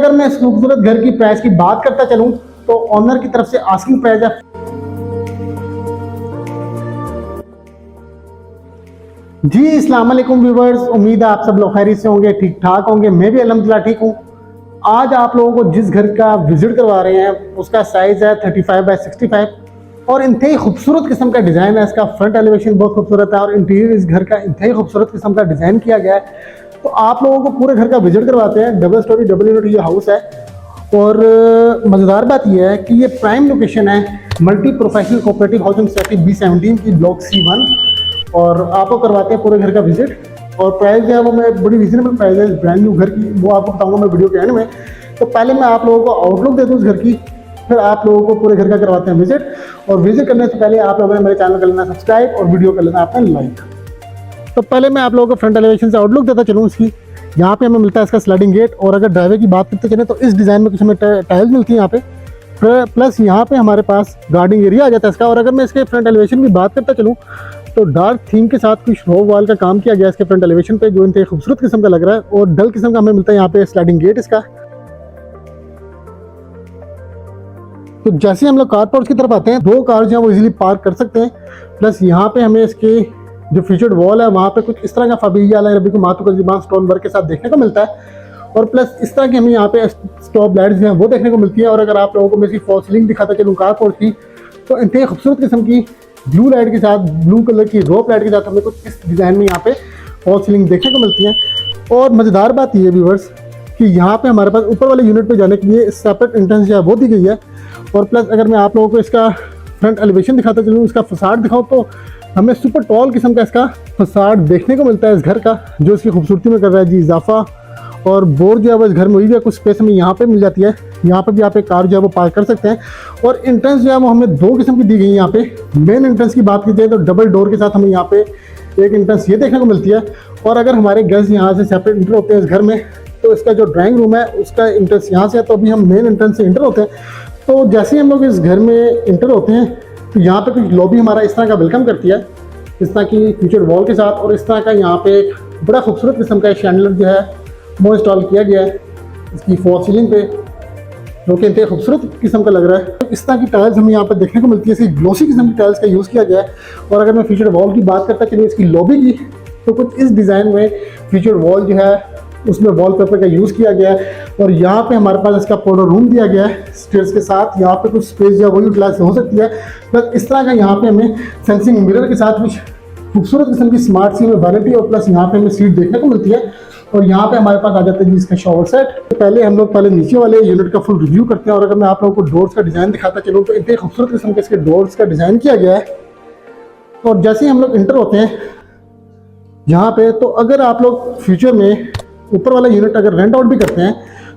अगर मैं इस खूबसूरत घर की प्राइस की बात करता चलूं तो ऑनर की तरफ से आस्किंग प्राइस है। जी अस्सलाम वालेकुम व्यूवर्स, उम्मीद है आप सब लोग खैरियत से होंगे, ठीक ठाक होंगे। मैं भी अल्हम्दुलिल्लाह ठीक हूँ। आज आप लोगों को जिस घर का विजिट करवा रहे हैं उसका साइज़ है 35 बाय 65 और इंतहाई खूबसूरत किस्म का डिज़ाइन है। इसका फ्रंट एलिवेशन बहुत खूबसूरत है और इंटीरियर इस घर का इंतहाई खूबसूरत किस्म का डिज़ाइन किया गया है। तो आप लोगों को पूरे घर का विजिट करवाते हैं। डबल स्टोरी डबल यूनिट ये हाउस है और मज़ेदार बात यह है कि ये प्राइम लोकेशन है multi professional cooperative housing society B17 की ब्लॉक C1 और आपको करवाते हैं पूरे घर का विजिट। और प्राइस जो है वो मैं बड़ी रीजनेबल प्राइस है इस ब्रांड न्यू घर की, वो आपको बताऊंगा मैं वीडियो के एंड में। तो पहले मैं आप लोगों को आउटलुक दे दूँ इस घर की, फिर आप लोगों को पूरे घर का करवाते हैं विजिट। और विजिट करने से पहले आप लोगों ने मेरे चैनल कर लेना सब्सक्राइब और वीडियो कर लेना आपने लाइक। तो पहले मैं आप लोगों को फ्रंट एलिवेशन से आउटलुक देता चलूँ इसकी। यहाँ पे हमें मिलता है इसका स्लाइडिंग गेट और अगर ड्राइवे की बात करते चलें तो इस डिज़ाइन में कुछ हमें टाइल्स मिलती है यहाँ पे, प्लस यहाँ पे हमारे पास गार्डनिंग एरिया आ जाता है इसका। और अगर मैं इसके फ्रंट एलिवेशन की बात करता चलूँ तो डार्क थीम के साथ कुछ रो वॉल का काम किया गया इसके फ्रंट एलिवेशन पे, जो इंतहाई खूबसूरत किस्म का लग रहा है। और डल किस्म का हमें मिलता है यहाँ पे स्लाइडिंग गेट इसका। तो जैसे हम लोग कार पोर्च की तरफ आते हैं, दो कार जो है वो इजीली पार्क कर सकते हैं। प्लस यहाँ पे हमें इसके जो फीचर्ड वॉल है वहाँ पे कुछ इस तरह का फबीया रबी को मातू का ज़िबान स्टोन वर्क के साथ देखने को मिलता है। और प्लस इस तरह की हमें यहाँ पे स्टॉप लाइट्स जो हैं वो देखने को मिलती है। और अगर आप लोगों को मैं इसकी फॉल सीलिंग दिखाता चलूँ कार पोर्च की, तो इंतहाई खूबसूरत किस्म की ब्लू लाइट के साथ, ब्लू कलर की रोप लाइट के साथ हमें कुछ इस डिज़ाइन में यहाँ पे फॉल सीलिंग देखने को मिलती है। और मज़ेदार बात ये व्यूवर्स कि यहाँ पे हमारे पास ऊपर वाले यूनिट पे जाने के लिए सेपरेट एंट्रेंस जो है वो दी गई है। और प्लस अगर मैं आप लोगों को इसका फ्रंट एलिवेशन दिखाता चलूँ, इसका फसाड दिखाऊँ, तो हमें सुपर टॉल किस्म का इसका फसाड देखने को मिलता है इस घर का, जो इसकी खूबसूरती में कर रहा है जी इजाफा। और बोर जो है वो इस घर में हुई है, कुछ स्पेस हमें यहाँ पे मिल जाती है। यहाँ पे भी आप एक कार जो है वो पार्क कर सकते हैं। और एंट्रेंस जो है वो हमें दो किस्म की दी गई है यहाँ पे। मेन एंट्रेंस की बात की जाए तो डबल डोर के साथ हमें यहाँ पे एक एंट्रेंस ये देखने को मिलती है। और अगर हमारे गेस्ट यहाँ से सेपरेट इंटर होते हैं इस घर में, तो इसका जो ड्राइंग रूम है उसका एंट्रेंस यहाँ से है। तो अभी हम मेन एंट्रेंस से इंटर होते हैं। तो जैसे ही हम लोग इस घर में इंटर होते हैं तो यहाँ पे कुछ लॉबी हमारा इस तरह का वेलकम करती है, इस तरह की फीचर वॉल के साथ। और इस तरह का यहाँ पे एक बड़ा खूबसूरत किस्म का शैंडलर जो है वो इंस्टॉल किया गया है इसकी फॉल सीलिंग पे, जो कि इंतहाई खूबसूरत किस्म का लग रहा है। तो इस तरह की टाइल्स हमें यहाँ पर देखने को मिलती है, इसकी ग्लोसी किस्म की टाइल्स का यूज़ किया गया है। और अगर मैं फीचर वॉल की बात करता चलिए इसकी लॉबी की, तो कुछ इस डिज़ाइन में फीचर वॉल जो है उसमें वॉलपेपर का यूज़ किया गया है। और यहाँ पे हमारे पास इसका पाउडर रूम दिया गया है स्टेयर्स के साथ। यहाँ पे कुछ स्पेस जो है वो यूटिलाइज हो सकती है। प्लस इस तरह का यहाँ पे हमें सेंसिंग मिरर के साथ कुछ खूबसूरत किस्म की स्मार्ट सी में वैनिटी और प्लस यहाँ पे हमें सीट देखने को मिलती है। और यहाँ पे हमारे पास आ जाता है जी इसका शॉवर सेट। तो पहले हम लोग नीचे वाले यूनिट का फुल रिव्यू करते हैं। और अगर मैं आप लोगों को डोर्स का डिज़ाइन दिखाता चलूँ तो इतने खूबसूरत किस्म के इसके डोर्स का डिज़ाइन किया गया है। और जैसे ही हम लोग इंटर होते हैं यहाँ पे, तो अगर आप लोग फ्यूचर में ऊपर वाला यूनिट अगर रेंट आउट भी करते हैं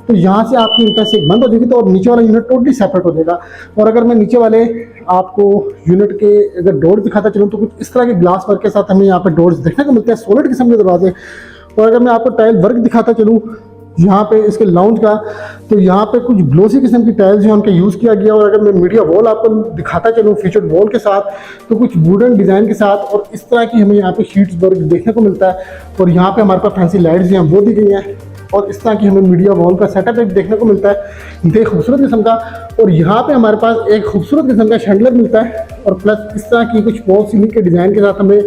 तो यहाँ से आपकी इंटरेस्ट एक बंद हो जाएगी, तो और नीचे वाला यूनिट टोटली सेपरेट हो जाएगा। और अगर मैं नीचे वाले आपको यूनिट के अगर डोर्स दिखाता चलूँ तो कुछ इस तरह के ग्लास वर्क के साथ हमें यहाँ पे डोर्स देखने को मिलते हैं, सॉलिड किस्म के दरवाजे। और अगर मैं आपको टाइल वर्क दिखाता चलूँ यहाँ पे इसके लाउंज का, तो यहाँ पे कुछ ग्लोसी किस्म की टाइल्स हैं उनका यूज़ किया गया। और अगर मैं मीडिया वॉल आपको दिखाता चलूँ फीचर्ड वॉल के साथ, तो कुछ वुडन डिज़ाइन के साथ और इस तरह की हमें यहाँ पे शीट्स वर्क देखने को मिलता है। और यहाँ पे हमारे पास फैंसी लाइट्स हैं वो दी गई हैं। और इस तरह की हमें मीडिया वॉल का सेटअप एक देखने को मिलता है इंतहाई खूबसूरत किस्म का। और यहाँ पे हमारे पास एक खूबसूरत किस्म का शैंडलर मिलता है। और प्लस इस तरह की कुछ वॉल सीलिंग के डिज़ाइन के साथ हमें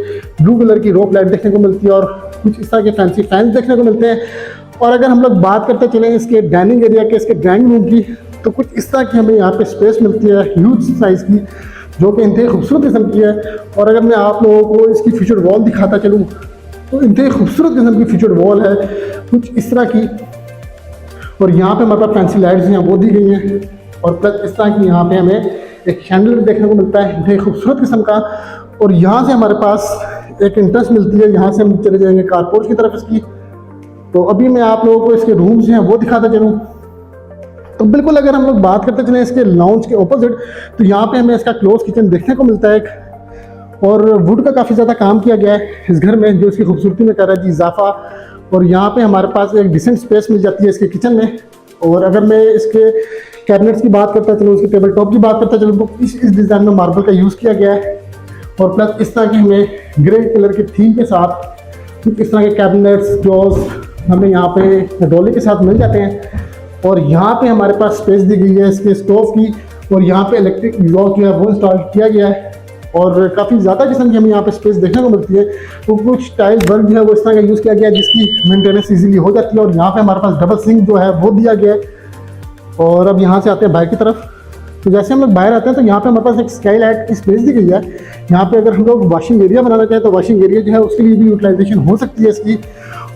ब्लू कलर की रोप लाइट देखने को मिलती है और कुछ इस तरह के फैंसी फैंस देखने को मिलते हैं। और अगर हम लोग बात करते चलें इसके डाइनिंग एरिया के, इसके ड्राइंग रूम की, तो कुछ इस तरह की हमें यहाँ पे स्पेस मिलती है ह्यूज साइज़ की, जो कि इंतहाई खूबसूरत किस्म की है। और अगर मैं आप लोगों को इसकी फीचर वॉल दिखाता चलूँ तो इंतहाई खूबसूरत किस्म की फीचर वॉल है कुछ इस तरह की। और यहाँ पे हमारे पास फैंसी लाइट्स हैं वो दी गई हैं। और प्लस इस तरह की यहाँ पे हमें एक शैंडलर देखने को मिलता है इंतहाई खूबसूरत किस्म का। और यहाँ से हमारे पास एक इंटरेस्ट मिलती है, यहाँ से हम चले जाएंगे कार पोर्च की तरफ इसकी। तो अभी मैं आप लोगों को इसके रूम्स हैं वो दिखाता चलूँ, तो बिल्कुल अगर हम लोग बात करते चलें इसके लाउंज के ऑपोजिट, तो यहाँ पे हमें इसका क्लोज किचन देखने को मिलता है एक। और वुड का काफ़ी ज़्यादा काम किया गया है इस घर में, जो इसकी खूबसूरती में कर रहा है जी इजाफा। और यहाँ पे हमारे पास एक डिसेंट स्पेस मिल जाती है इसके किचन में। और अगर मैं इसके कैबिनेट्स की बात करता चलूँ, इसके टेबल टॉप की बात करता चलूँ, तो इस डिज़ाइन में मार्बल का यूज़ किया गया है। और प्लस इस तरह की हमें ग्रे कलर की थीम के साथ इस तरह के कैबिनेट्स, ड्रॉर्स हमें यहाँ पे डॉली के साथ मिल जाते हैं। और यहाँ पे हमारे पास स्पेस दी गई है इसके स्टोव की, और यहाँ पे इलेक्ट्रिक एग्जॉस्ट जो है वो इंस्टॉल किया गया है, और काफ़ी ज़्यादा किस्म की हमें यहाँ पे स्पेस देखने को मिलती है। तो कुछ टाइल वर्क जो है वो इस तरह का यूज़ किया गया है जिसकी मेंटेनेंस इजीली हो जाती है। और यहाँ पे हमारे पास डबल सिंक जो है वो दिया गया है। और अब यहाँ से आते हैं बाहर की तरफ। तो जैसे हम लोग बाहर आते हैं तो यहाँ पे हमारे पास एक स्काई लाइट की स्पेस दी गई है। यहाँ पे अगर हम लोग वॉशिंग एरिया बनाना चाहें तो वॉशिंग एरिया जो है उसके लिए भी यूटिलाइजेशन हो सकती है इसकी।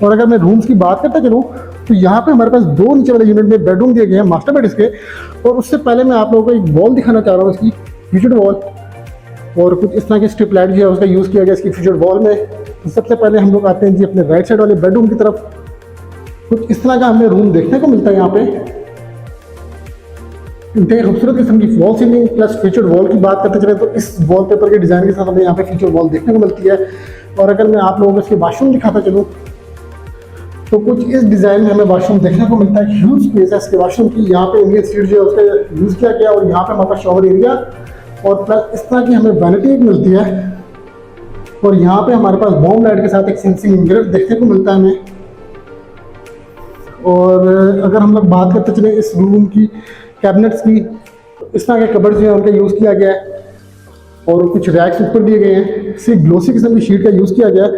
और अगर मैं रूम्स की बात करता चलूँ तो यहाँ पे हमारे पास 2 नीचे वाले यूनिट में बेडरूम दिए गए हैं, मास्टर बेड इसके। और उससे पहले मैं आप लोगों को एक वॉल दिखाना चाह रहा हूँ, इसकी फीचर्ड वॉल। और कुछ इस तरह की स्ट्रिप लाइट जो है उसका यूज़ किया गया इसकी फीचर्ड वॉल में। तो सबसे पहले हम लोग आते हैं जी अपने राइट साइड वाले बेडरूम की तरफ। कुछ इस तरह का हमें रूम देखने को मिलता है यहाँ पे। इंतहाई खूबसूरत किस्म की fall ceiling plus featured wall की बात करते चले तो इस वॉलपेपर के डिज़ाइन के साथ हमें यहाँ पे फीचर्ड वॉल देखने को मिलती है। और अगर मैं आप लोगों को इसके वाशरूम दिखाता चलूँ तो कुछ इस डिज़ाइन में हमें वाशरूम देखने को मिलता है। ह्यूज स्पेस है इसके वाशरूम की। यहाँ पे इंडियन सीट जो है उसका यूज़ किया गया, और यहाँ पे हमारे पास शॉवर एरिया और प्लस इस तरह की हमें वैनिटी मिलती है। और यहाँ पे हमारे पास बॉम लाइट के साथ एक सेंसिंग मिरर देखने को मिलता है हमें। और अगर हम लोग बात करते चले इस रूम की कैबिनेट्स की, इस तरह के कबर्ड जो है उनका यूज़ किया गया है। और कुछ रैक्स ऊपर दिए गए हैं, इसे ग्लोसी किस्म की शीट का यूज़ किया गया है।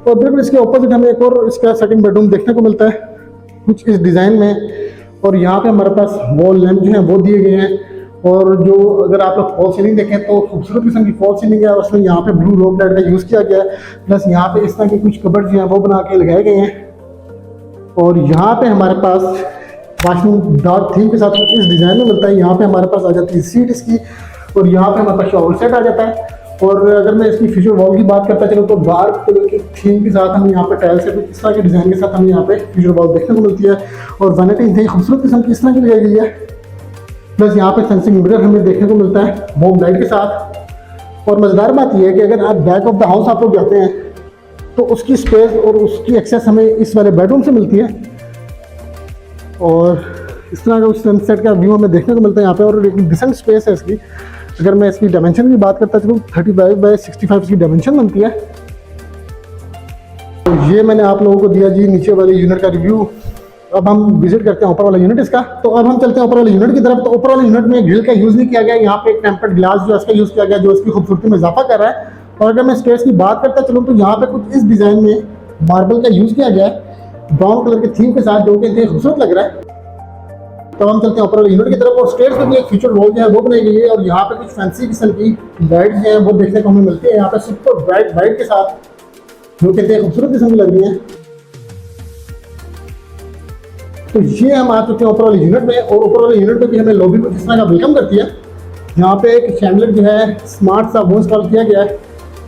और बिल्कुल इसके ऑपोजिट हमें एक और इसका सेकंड बेडरूम देखने को मिलता है कुछ इस डिज़ाइन में। और यहाँ पे हमारे पास वॉल लैम्प जो है वो दिए गए हैं। और जो अगर आप लोग फॉल सीलिंग देखें तो खूबसूरत किस्म की फॉल सीलिंग है, उसमें यहाँ पे ब्लू रोप लाइट का यूज़ किया गया है। प्लस यहाँ पे इस तरह के कुछ कबर्ड जो हैं वो बना के लगाए गए हैं। और यहाँ पे हमारे पास वाशरूम डार्क थीम के साथ इस डिज़ाइन में मिलता है। यहाँ पे हमारे पास आ जाती है सीट इसकी, और यहाँ पे हमारे पास शॉवर सेट आ जाता है। और अगर मैं इसकी फीचर वॉल की बात करता चलूँ तो डार्क कलर की थीम के साथ हमें यहाँ पे टाइल से इस तरह के डिज़ाइन के साथ हमें यहाँ पे फीचर वॉल देखने को मिलती है। और वैनिटी इंतहाई खूबसूरत किस्म की इस तरह की लगाई गई है। प्लस यहाँ पे सेंसिंग मिरर हमें देखने को मिलता है बॉम लाइट के साथ। और मज़ेदार बात यह है कि अगर आप बैक ऑफ द हाउस आप लोग जाते हैं तो उसकी स्पेस और उसकी एक्सेस हमें इस वाले बेडरूम से मिलती है। और इस तरह का उस सनसेट का व्यू हमें देखने को मिलता है यहाँ पे। और एक डिसेंट स्पेस है इसकी। अगर मैं इसकी डायमेंशन की बात करता चलूँ 35 बाय 65 इसकी डायमेंशन बनती है। तो ये मैंने आप लोगों को दिया जी नीचे वाले यूनिट का रिव्यू। अब हम विजिट करते हैं ऊपर वाला यूनिट इसका। तो अब हम चलते हैं ऊपर वाले यूनिट की तरफ। तो ऊपर वाले यूनिट में ग्रिल का यूज़ नहीं किया गया, यहाँ पे एक टेम्पर्ड ग्लास जो है उसका यूज़ किया गया जो इसकी खूबसूरती में इजाफा कर रहा है। और अगर मैं स्टेयर्स की बात करता चलूँ तो यहाँ पे कुछ इस डिज़ाइन में मार्बल का यूज़ किया गया है ब्राउन कलर के थीम के साथ, जो कि खूबसूरत लग रहा है। तो हम चलते हैं ऊपर वाले यूनिट की तरफ। और स्टेयर्स पे भी एक फीचर वॉल जो है वो बनाई गई है। और यहाँ पे कुछ फैंसी किस्म की लाइट जो है वो देखने को हमें मिलती है यहाँ पे सुपर ब्राइट लाइट के साथ, जो कि खूबसूरत किस्म की लग रही है। तो ये हम आ चुके हैं ऊपर वाले यूनिट में। और ऊपर वाले यूनिट में भी हमें लॉबी को इस तरह का वेलकम करती है। यहाँ पे एक शैंडलर जो है स्मार्ट सा वो इंस्टॉल किया गया है।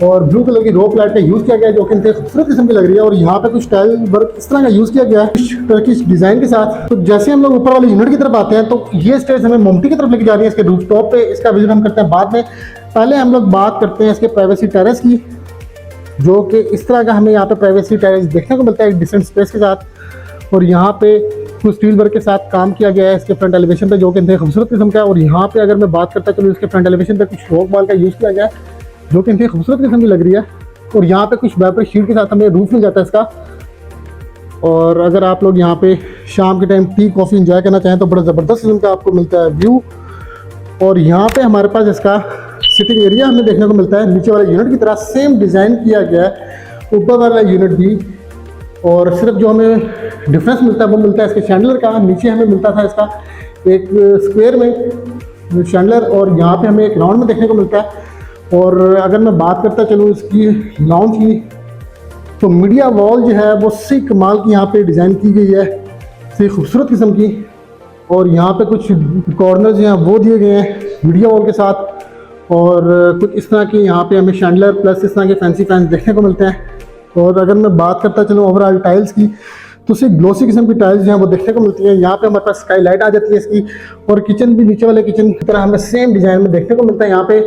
और ब्लू कलर की रोप लाइट का यूज़ किया गया है जो कि खूबसूरत किस्म की लग रही है। और यहाँ पे कुछ टाइल वर्क इस तरह का यूज़ किया गया है टर्किश डिज़ाइन के साथ। तो जैसे हम लोग ऊपर वाले यूनिट की तरफ आते हैं तो ये स्टेज हमें मोमटी की तरफ लेके जा रही है इसके रूफटॉप पे। इसका विजिट हम करते हैं बाद में। पहले हम लोग बात करते हैं इसके प्राइवेसी टेरेस की, जो कि इस तरह का हमें यहाँ पे प्राइवेसी टेरेस देखने को मिलता है एक डिसेंट स्पेस के साथ। और यहाँ पे कुछ स्टील वर्क के साथ काम किया गया है इसके फ्रंट एलिवेशन पे, जो कि खूबसूरत किस्म का है। और यहाँ पे अगर मैं बात करता चलूँ इसके फ्रंट एलिवेशन पे कुछ रॉक वॉल का यूज़ किया गया है जो कि खूबसूरत किस्म की लग रही है। और यहाँ पे कुछ वेपर शीट के साथ हमें रूफ मिल जाता है इसका। और अगर आप लोग यहाँ पे शाम के टाइम टी कॉफ़ी एंजॉय करना चाहें तो बड़ा ज़बरदस्त किस्म का आपको मिलता है व्यू। और यहाँ पे हमारे पास इसका सिटिंग एरिया हमें देखने को मिलता है नीचे वाले यूनिट की तरह सेम डिज़ाइन किया गया है ऊपर वाला यूनिट भी। और सिर्फ जो हमें डिफरेंस मिलता है वो मिलता है इसके शैंडलर का। नीचे हमें मिलता था इसका एक स्क्वायर में शैंडलर, और यहाँ पे हमें एक राउंड में देखने को मिलता है। और अगर मैं बात करता चलूँ इसकी लाउंज की तो मीडिया वॉल जो है वो सी कमाल की यहाँ पे डिज़ाइन की गई है, सी खूबसूरत किस्म की। और यहाँ पे कुछ कॉर्नर जो हैं वो दिए गए हैं मीडिया वॉल के साथ। और कुछ इस तरह की यहाँ पे हमें शैंडलर प्लस इस तरह के फैंसी फैंस देखने को मिलते हैं। और अगर मैं बात करता चलूँ ओवरऑल टाइल्स की तो सिर्फ ग्लोसी किस्म की टाइल्स जो हैं वो देखने को मिलती है। यहाँ पे हमारे पास स्काई लाइट आ जाती है इसकी। और किचन भी नीचे वाले किचन की तरह हमें सेम डिज़ाइन में देखने को मिलता है यहाँ पे।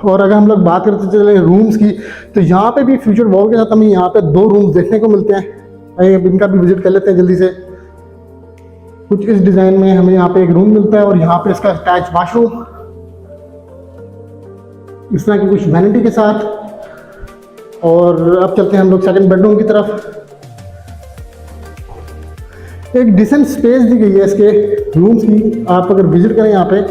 और अगर हम लोग बात करते चले रूम्स की तो यहाँ पे भी फ्यूचर वॉल के साथ हमें यहाँ पे 2 रूम्स देखने को मिलते हैं। आइए अब इनका भी विजिट कर लेते हैं जल्दी से। कुछ इस डिज़ाइन में हमें यहाँ पे एक रूम मिलता है और यहाँ पे इसका अटैच वाशरूम इस तरह की कुछ वैनिटी के साथ। और अब चलते हैं हम लोग सेकंड बेडरूम की तरफ। एक डिसेंट स्पेस दी गई है इसके रूम्स की। आप अगर विजिट करें यहाँ पे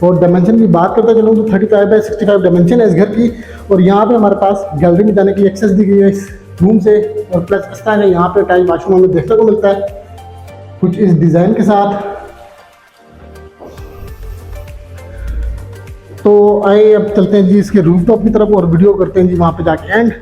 और डायमेंशन की बात करते चलूँ तो 35 बाई 65 डायमेंशन है इस घर की। और यहाँ पे हमारे पास गैलरी में जाने की एक्सेस दी गई है इस रूम से। और प्लस इस तरह का यहाँ पे अटैच वाशरूम हमें देखने को मिलता है कुछ इस डिज़ाइन के साथ। तो आइए अब चलते हैं जी इसके रूफटॉप की तरफ और वीडियो करते हैं जी वहाँ पे जाके एंड।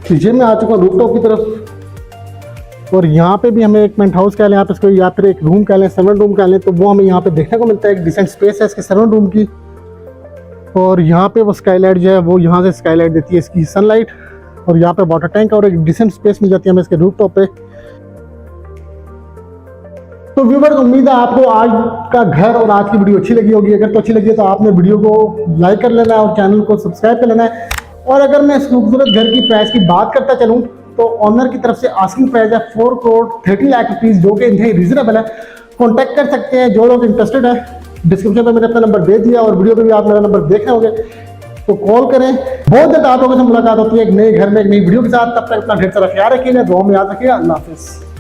पीछे में आ चुका हूँ रूफटॉप की तरफ और यहाँ पे भी हमें एक पेंट हाउस कह लें आप इसको या फिर एक रूम कह लें, 7 रूम कह लें, तो वो हमें यहाँ पे देखने को मिलता है। एक डिसेंट स्पेस है इसके 7 रूम की। और यहाँ पे वो स्काईलाइट जो है वो यहाँ से स्काईलाइट देती है इसकी सनलाइट। और यहाँ पे वाटर टैंक और एक डिसेंट स्पेस मिल जाती है हमें इसके रूफटॉप पे। तो व्यूअर्स, उम्मीद है आपको आज का घर और आज की वीडियो अच्छी लगी होगी। अगर तो अच्छी लगी है तो आपने वीडियो को लाइक कर लेना है और चैनल को सब्सक्राइब कर लेना है। और अगर मैं इस खूबसूरत घर की प्राइस की बात करता चलूँ तो ऑनर की तरफ से आस्किंग प्राइस है 4 करोड़ 30 लाख रुपीज़, जो कि इंतहाई रीजनेबल है। कॉन्टैक्ट कर सकते हैं जो लोग इंटरेस्टेड है। डिस्क्रिप्शन में मैंने अपना नंबर दे दिया और वीडियो पे भी आप मेरा नंबर देख रहे होंगे, तो कॉल करें। बहुत जल्द आप लोगों से मुलाकात होती है एक नए घर में एक नई वीडियो के साथ। तब तक अपना ढेर सारा ख्याल रखिएगा, दुआ में याद रखिएगा। अल्लाह हाफिज़।